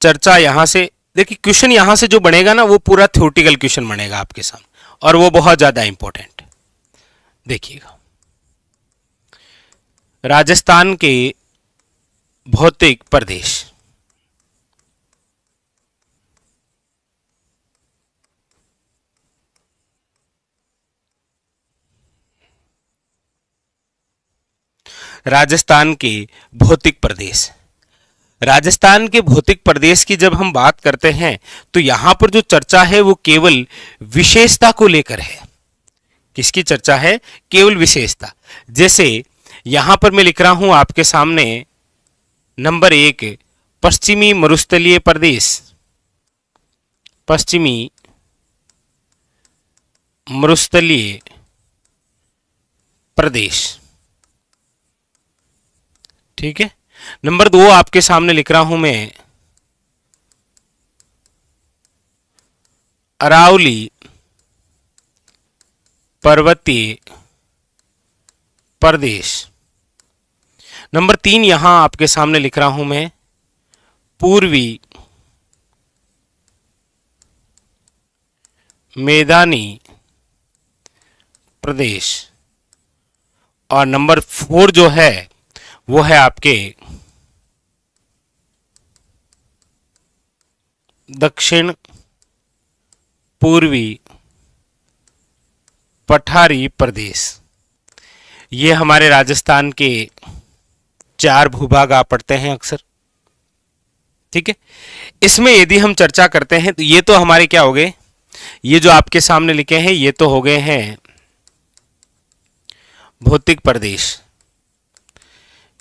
चर्चा यहां से देखिए, क्वेश्चन यहां से जो बनेगा ना वो पूरा थ्योरेटिकल क्वेश्चन बनेगा आपके सामने, और वो बहुत ज्यादा इंपॉर्टेंट। देखिएगा, राजस्थान के भौतिक प्रदेश, राजस्थान के भौतिक प्रदेश, राजस्थान के भौतिक प्रदेश की जब हम बात करते हैं तो यहां पर जो चर्चा है वो केवल विशेषता को लेकर है। किसकी चर्चा है? केवल विशेषता। जैसे यहां पर मैं लिख रहा हूं आपके सामने नंबर 1, पश्चिमी मरुस्थलीय प्रदेश, पश्चिमी मरुस्थलीय प्रदेश, ठीक है। नंबर 2 आपके सामने लिख रहा हूं मैं अरावली पर्वतीय प्रदेश। नंबर 3 यहां आपके सामने लिख रहा हूं मैं पूर्वी मैदानी प्रदेश। और नंबर 4 जो है वो है आपके दक्षिण पूर्वी पठारी प्रदेश। ये हमारे राजस्थान के 4 भूभाग आप पढ़ते हैं अक्सर, ठीक है। इसमें यदि हम चर्चा करते हैं तो ये तो हमारे क्या हो गए, ये जो आपके सामने लिखे हैं ये तो हो गए हैं भौतिक प्रदेश।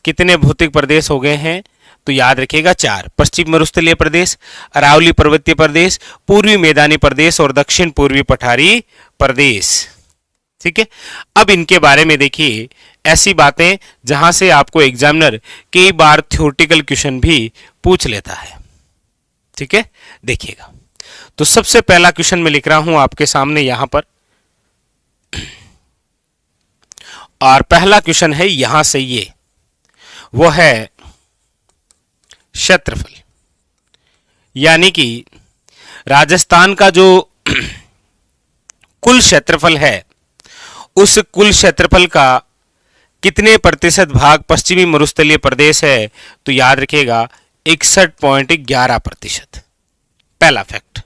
कितने भौतिक प्रदेश हो गए हैं? तो याद रखिएगा 4, पश्चिम मरुस्थलीय प्रदेश, अरावली पर्वतीय प्रदेश, पूर्वी मैदानी प्रदेश और दक्षिण पूर्वी पठारी प्रदेश, ठीक है। अब इनके बारे में देखिए, ऐसी बातें जहां से आपको एग्जामिनर कई बार थ्योरेटिकल क्वेश्चन भी पूछ लेता है, ठीक है। देखिएगा, तो सबसे पहला क्वेश्चन मैं लिख रहा हूं आपके सामने यहां पर, और पहला क्वेश्चन है यहां से, ये वो है क्षेत्रफल, यानी कि राजस्थान का जो कुल क्षेत्रफल है उस कुल क्षेत्रफल का कितने प्रतिशत भाग पश्चिमी मरुस्थलीय प्रदेश है? तो याद रखिएगा 61.11%। पहला फैक्ट,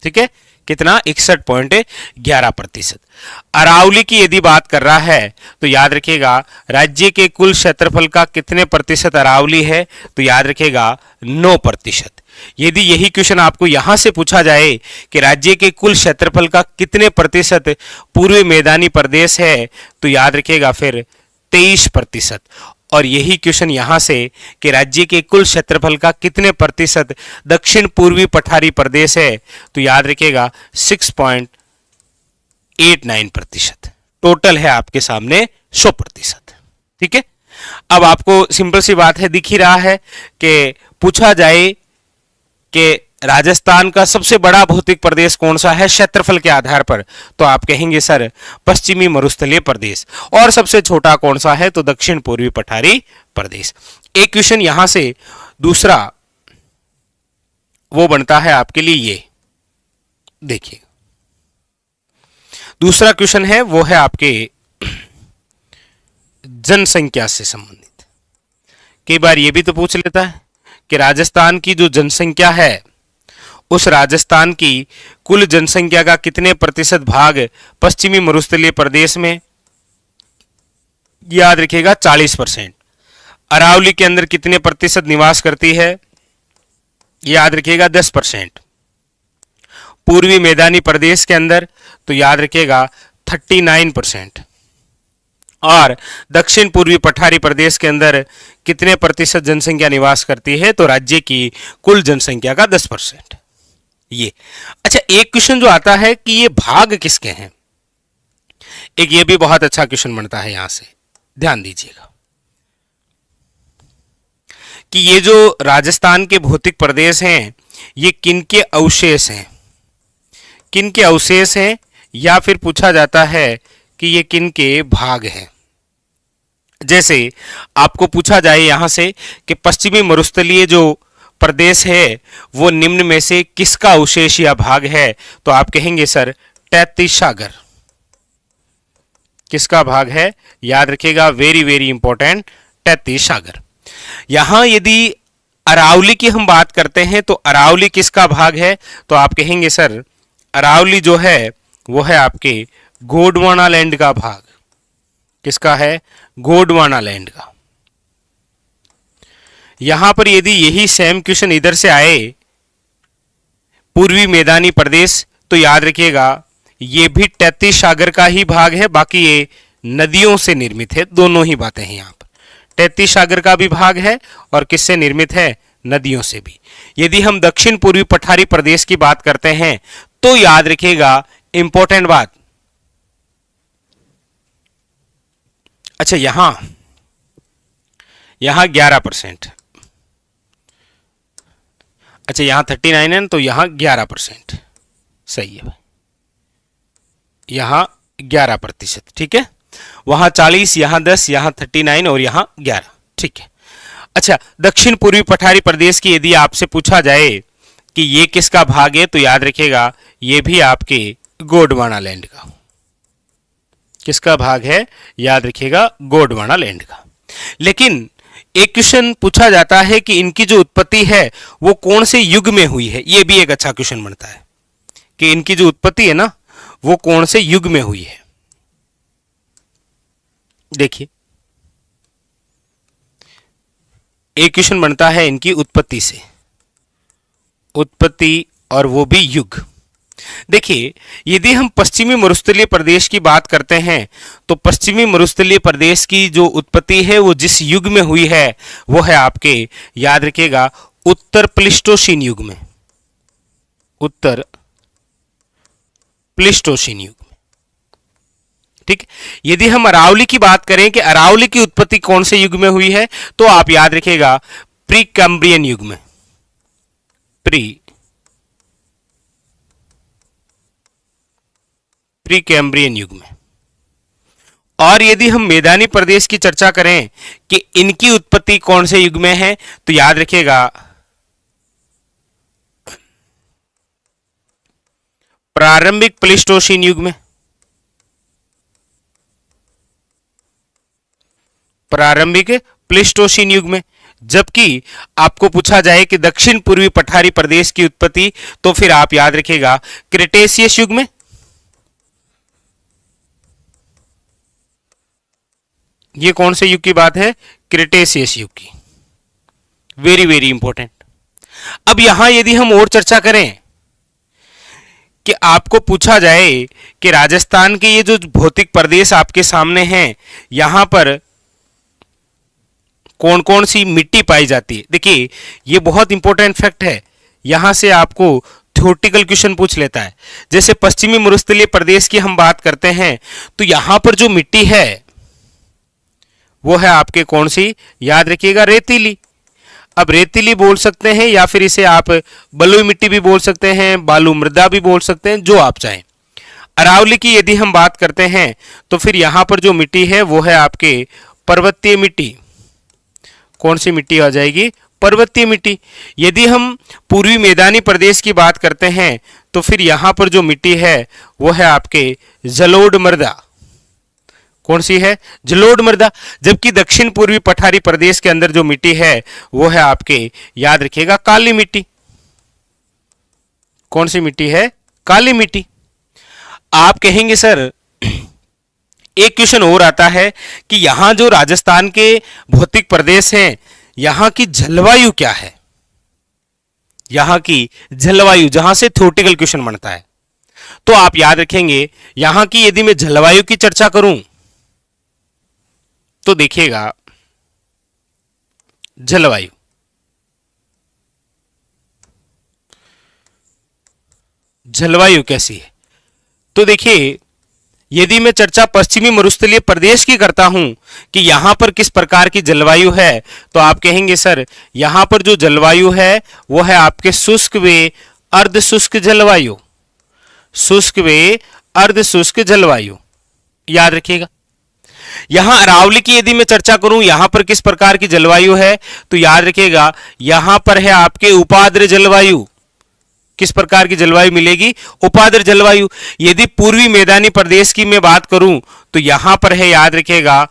ठीक है। कितना? 61.11%। अरावली की यदि बात कर रहा है तो याद रखिएगा राज्य के कुल क्षेत्रफल का कितने प्रतिशत अरावली है? तो याद रखिएगा 9%। यदि यही क्वेश्चन आपको यहां से पूछा जाए कि राज्य के कुल क्षेत्रफल का कितने प्रतिशत पूर्वी मैदानी प्रदेश है, तो याद रखिएगा फिर 23%। और यही क्वेश्चन यहां से कि राज्य के कुल क्षेत्रफल का कितने प्रतिशत दक्षिण पूर्वी पठारी प्रदेश है, तो याद रखिएगा 6.89%। टोटल है आपके सामने 100%, ठीक है। अब आपको सिंपल सी बात है, दिख ही रहा है कि पूछा जाए कि राजस्थान का सबसे बड़ा भौतिक प्रदेश कौन सा है क्षेत्रफल के आधार पर, तो आप कहेंगे सर पश्चिमी मरुस्थलीय प्रदेश, और सबसे छोटा कौन सा है तो दक्षिण पूर्वी पठारी प्रदेश। एक क्वेश्चन यहां से, दूसरा वो बनता है आपके लिए ये, देखिए दूसरा क्वेश्चन है वो है आपके जनसंख्या से संबंधित। कई बार ये भी तो पूछ लेता है कि राजस्थान की जो जनसंख्या है उस राजस्थान की कुल जनसंख्या का कितने प्रतिशत भाग पश्चिमी मरुस्थलीय प्रदेश में? याद रखिएगा 40%। अरावली के अंदर कितने प्रतिशत निवास करती है? याद रखिएगा 10%। पूर्वी मैदानी प्रदेश के अंदर तो याद रखिएगा 39%। और दक्षिण पूर्वी पठारी प्रदेश के अंदर कितने प्रतिशत जनसंख्या निवास करती है? तो राज्य की कुल जनसंख्या का 10%। ये अच्छा, एक क्वेश्चन जो आता है कि ये भाग किसके हैं, एक ये भी बहुत अच्छा क्वेश्चन बनता है यहां से, ध्यान दीजिएगा कि ये जो राजस्थान के भौतिक प्रदेश हैं ये किनके अवशेष हैं, किनके अवशेष हैं, या फिर पूछा जाता है कि ये किनके भाग हैं। जैसे आपको पूछा जाए यहां से कि पश्चिमी मरुस्थलीय जो प्रदेश है वो निम्न में से किसका अवशेष या भाग है? तो आप कहेंगे सर तैतीस सागर। किसका भाग है? याद रखिएगा, वेरी वेरी इंपॉर्टेंट, तैतीस सागर। यहां यदि अरावली की हम बात करते हैं तो अरावली किसका भाग है? तो आप कहेंगे सर अरावली जो है वो है आपके गोंडवाना लैंड का भाग। किसका है? गोंडवाना लैंड का। यहां पर यदि यही सेम क्वेश्चन इधर से आए पूर्वी मैदानी प्रदेश, तो याद रखिएगा ये भी 33 सागर का ही भाग है, बाकी ये नदियों से निर्मित है। दोनों ही बातें हैं यहां पर, 33 सागर का भी भाग है और किससे निर्मित है? नदियों से भी। यदि हम दक्षिण पूर्वी पठारी प्रदेश की बात करते हैं तो याद रखिएगा इंपॉर्टेंट बात, अच्छा यहां 11%, अच्छा यहां 39 है तो यहां 11%, सही है भाई, यहां 11%, ठीक है। वहां 40, यहां 10, यहां 39 और यहां 11, ठीक है। अच्छा, दक्षिण पूर्वी पठारी प्रदेश की यदि आपसे पूछा जाए कि ये किसका भाग है, तो याद रखिएगा ये भी आपके गोंडवाना लैंड का। किसका भाग है? याद रखिएगा गोंडवाना लैंड का। लेकिन एक क्वेश्चन पूछा जाता है कि इनकी जो उत्पत्ति है वो कौन से युग में हुई है। ये भी एक अच्छा क्वेश्चन बनता है कि इनकी जो उत्पत्ति है ना वो कौन से युग में हुई है। देखिए एक क्वेश्चन बनता है इनकी उत्पत्ति से, उत्पत्ति और वो भी युग। देखिए यदि हम पश्चिमी मरुस्थलीय प्रदेश की बात करते हैं तो पश्चिमी मरुस्थलीय प्रदेश की जो उत्पत्ति है वो जिस युग में हुई है वो है आपके, याद रखिएगा, उत्तर प्लीस्टोसीन युग में। उत्तर प्लीस्टोसीन युग में, ठीक। यदि हम अरावली की बात करें कि अरावली की उत्पत्ति कौन से युग में हुई है, तो आप याद रखिएगा प्री कैम्ब्रियन युग में, प्री कैम्ब्रियन युग में। और यदि हम मैदानी प्रदेश की चर्चा करें कि इनकी उत्पत्ति कौन से युग में है, तो याद रखिएगा प्रारंभिक प्लीस्टोसीन युग में, प्रारंभिक प्लीस्टोसीन युग में। जबकि आपको पूछा जाए कि दक्षिण पूर्वी पठारी प्रदेश की उत्पत्ति, तो फिर आप याद रखिएगा क्रिटेशियस युग में। ये कौन से युग की बात है? क्रिटेशियस युग की, वेरी वेरी इंपॉर्टेंट। अब यहां यदि हम और चर्चा करें कि आपको पूछा जाए कि राजस्थान के ये जो भौतिक प्रदेश आपके सामने हैं यहां पर कौन कौन सी मिट्टी पाई जाती है। देखिए ये बहुत इंपॉर्टेंट फैक्ट है, यहां से आपको थ्योरेटिकल क्वेश्चन पूछ लेता है। जैसे पश्चिमी मरुस्थलीय प्रदेश की हम बात करते हैं तो यहां पर जो मिट्टी है वो है आपके कौन सी? याद रखिएगा रेतीली। अब रेतीली बोल सकते हैं या फिर इसे आप बलुई मिट्टी भी बोल सकते हैं, बालू मृदा भी बोल सकते हैं, जो आप चाहें। अरावली की यदि हम बात करते हैं तो फिर यहां पर जो मिट्टी है वो है आपके पर्वतीय मिट्टी। कौन सी मिट्टी आ जाएगी? पर्वतीय मिट्टी। यदि हम पूर्वी मैदानी प्रदेश की बात करते हैं तो फिर यहां पर जो मिट्टी है वो है आपके जलोढ़ मृदा। कौन सी है? जलोढ़ मृदा। जबकि दक्षिण पूर्वी पठारी प्रदेश के अंदर जो मिट्टी है वो है आपके, याद रखिएगा, काली मिट्टी। कौन सी मिट्टी है? काली मिट्टी। आप कहेंगे सर एक क्वेश्चन और आता है कि यहां जो राजस्थान के भौतिक प्रदेश हैं यहां की जलवायु क्या है? यहां की जलवायु, जहां से थ्योरेटिकल क्वेश्चन बनता है, तो आप याद रखेंगे यहां की यदि मैं जलवायु की चर्चा करूं तो देखिएगा जलवायु, जलवायु कैसी है। तो देखिए यदि मैं चर्चा पश्चिमी मरुस्थलीय प्रदेश की करता हूं कि यहां पर किस प्रकार की जलवायु है, तो आप कहेंगे सर यहां पर जो जलवायु है वो है आपके शुष्क व अर्ध शुष्क जलवायु। शुष्क व अर्ध शुष्क जलवायु, याद रखिएगा। यहां अरावली की यदि मैं चर्चा करूं, यहां पर किस प्रकार की जलवायु है, तो याद रखिएगा यहां पर है आपके उपाद्र जलवायु। किस प्रकार की जलवायु मिलेगी? उपाद्र जलवायु। यदि पूर्वी मैदानी प्रदेश की मैं बात करूं तो यहां पर है, याद रखिएगा,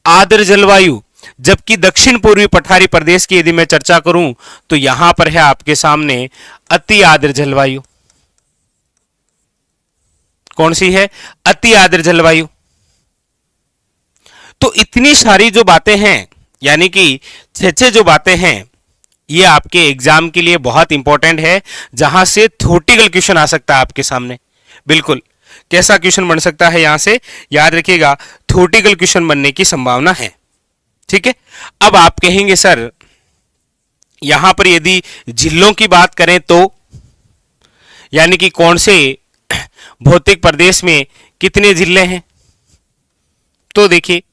आर्द्र जलवायु। जबकि दक्षिण पूर्वी पठारी प्रदेश की यदि मैं चर्चा करूं तो यहां पर है आपके सामने अति आर्द्र जलवायु। कौन सी है? अति आर्द्र जलवायु। तो इतनी सारी जो बातें हैं, यानी कि छह जो बातें हैं, ये आपके एग्जाम के लिए बहुत इंपॉर्टेंट है, जहां से थ्योरेटिकल क्वेश्चन आ सकता है आपके सामने। बिल्कुल, कैसा क्वेश्चन बन सकता है यहां से? याद रखिएगा, थ्योरेटिकल क्वेश्चन बनने की संभावना है। ठीक है। अब आप कहेंगे सर यहां पर यदि जिलों की बात करें तो, यानी कि कौन से भौतिक प्रदेश में कितने जिले हैं, तो देखिए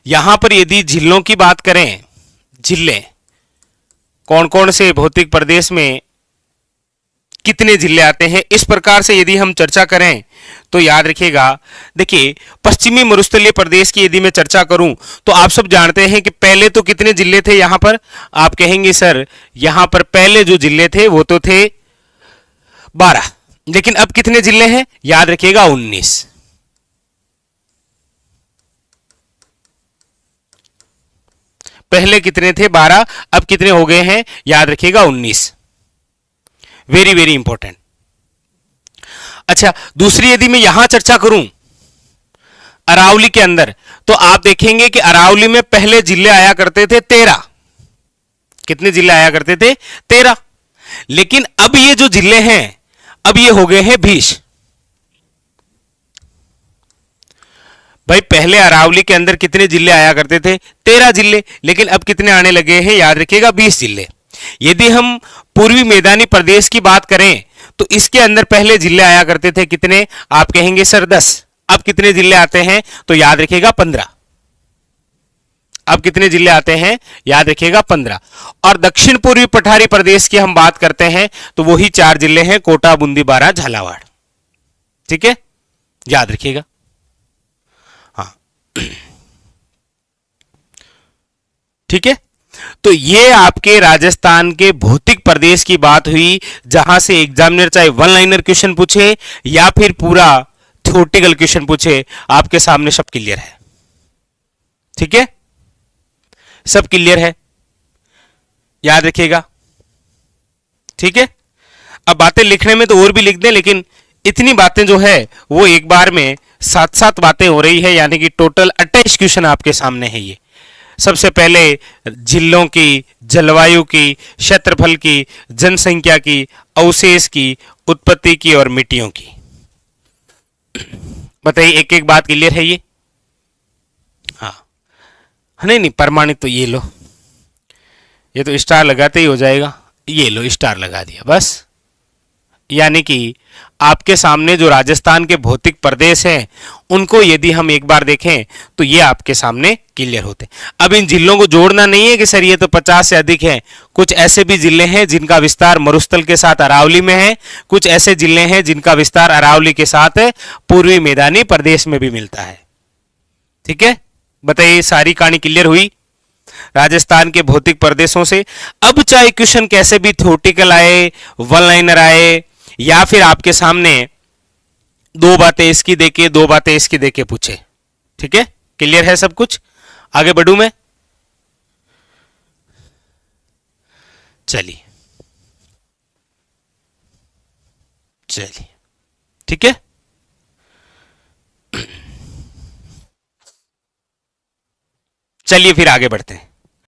यहां पर यदि जिलों की बात करें, जिले कौन कौन से भौतिक प्रदेश में कितने जिले आते हैं, इस प्रकार से यदि हम चर्चा करें तो याद रखिएगा, देखिए पश्चिमी मरुस्थलीय प्रदेश की यदि मैं चर्चा करूं तो आप सब जानते हैं कि पहले तो कितने जिले थे यहां पर? आप कहेंगे सर यहां पर पहले जो जिले थे वो तो थे 12, लेकिन अब कितने जिले हैं? याद रखिएगा 19। पहले कितने थे? 12, अब कितने हो गए हैं? याद रखिएगा 19। Very very important. अच्छा, दूसरी यदि मैं यहां चर्चा करूं अरावली के अंदर, तो आप देखेंगे कि अरावली में पहले जिले आया करते थे 13। कितने जिले आया करते थे? 13। लेकिन अब ये जो जिले हैं, अब ये हो गए हैं 20। भाई पहले अरावली के अंदर कितने जिले आया करते थे? 13 जिले, लेकिन अब कितने आने लगे हैं? याद रखिएगा 20 जिले। यदि हम पूर्वी मैदानी प्रदेश की बात करें तो इसके अंदर पहले जिले आया करते थे कितने? आप कहेंगे सर 10। अब कितने जिले आते हैं? तो याद रखिएगा 15। अब कितने जिले आते हैं? याद रखिएगा 15। और दक्षिण पूर्वी पठारी प्रदेश की हम बात करते हैं तो वही 4 जिले हैं, कोटा, बूंदी, बारां, झालावाड़। ठीक है, याद रखिएगा। हाँ, ठीक है। तो ये आपके राजस्थान के भौतिक प्रदेश की बात हुई, जहां से एग्जामिनर चाहे वन लाइनर क्वेश्चन पूछे या फिर पूरा थ्योरेटिकल क्वेश्चन पूछे, आपके सामने सब क्लियर है। ठीक है, सब क्लियर है, याद रखिएगा। ठीक है। अब बातें लिखने में तो और भी लिख दें, लेकिन इतनी बातें जो है वो एक बार में 7-7 बातें हो रही है, यानी कि टोटल 28 क्वेश्चन आपके सामने है। ये सबसे पहले जिलों की, जलवायु की, क्षेत्रफल की, जनसंख्या की, अवशेष की, उत्पत्ति की और मिट्टियों की। बताइए, एक एक बात क्लियर है ये? हाँ, नहीं नहीं, प्रमाणित तो ये लो, ये तो स्टार लगाते ही हो जाएगा। ये लो, स्टार लगा दिया बस। यानी कि आपके सामने जो राजस्थान के भौतिक प्रदेश हैं उनको यदि हम एक बार देखें तो ये आपके सामने क्लियर होते हैं। अब इन जिलों को जोड़ना नहीं है कि सर ये तो 50 से अधिक है। कुछ ऐसे भी जिले हैं जिनका विस्तार मरुस्थल के साथ अरावली में है, कुछ ऐसे जिले हैं जिनका विस्तार अरावली के साथ पूर्वी मैदानी प्रदेश में भी मिलता है। ठीक है, बताइए, सारी कहानी क्लियर हुई राजस्थान के भौतिक प्रदेशों से। अब चाहे क्वेश्चन कैसे भी थ्योरेटिकल आए, वन लाइनर आए, या फिर आपके सामने 2 बातें इसकी देके 2 बातें इसकी देके पूछे। ठीक है, क्लियर है सब कुछ? आगे बढ़ूं मैं? चलिए चलिए, ठीक है। चलिए फिर आगे बढ़ते हैं।